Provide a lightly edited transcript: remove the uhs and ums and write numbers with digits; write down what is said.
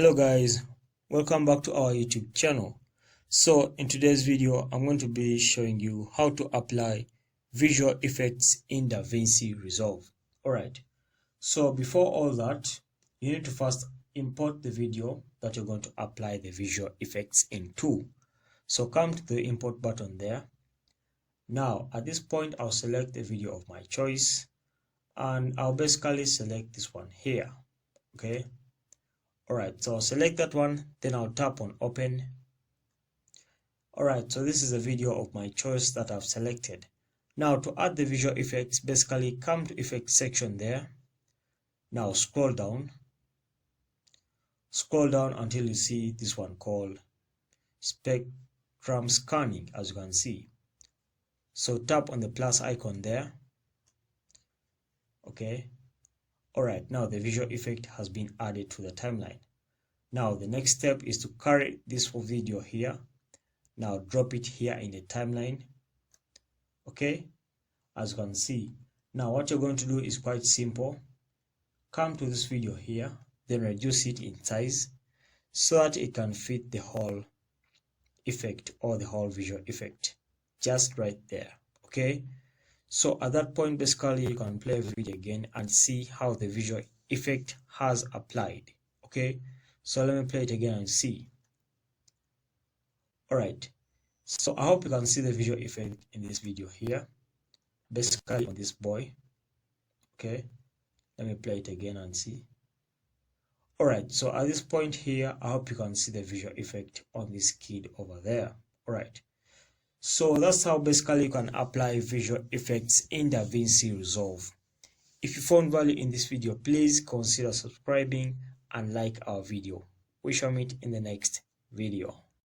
Hello guys, welcome back to our YouTube channel. So in today's video I'm going to be showing you how to apply visual effects in DaVinci Resolve. Alright, so before all that you need to first import the video that you're going to apply the visual effects into. So come to the import button there. Now at this point I'll select a video of my choice and I'll basically select this one here. Okay. Alright, so I'll select that one, then I'll tap on open. Alright, so this is a video of my choice that I've selected. Now to add the visual effects, basically come to effects section there. Now scroll down until you see this one called spectrum scanning, as you can see. So tap on the plus icon there. Okay. Alright, now the visual effect has been added to the timeline. Now the next step is to carry this video here. Now drop it here in the timeline. Okay, as you can see. Now what you're going to do is quite simple. Come to this video here, then reduce it in size so that it can fit the whole effect or the whole visual effect. Just right there. Okay. So at that point, basically, you can play the video again and see how the visual effect has applied. Okay, so let me play it again and see. Alright, so I hope you can see the visual effect in this video here. Basically on this boy. Okay, let me play it again and see. Alright, so at this point here, I hope you can see the visual effect on this kid over there. Alright. So that's how basically you can apply visual effects in DaVinci Resolve. If you found value in this video, please consider subscribing and like our video. We shall meet in the next video.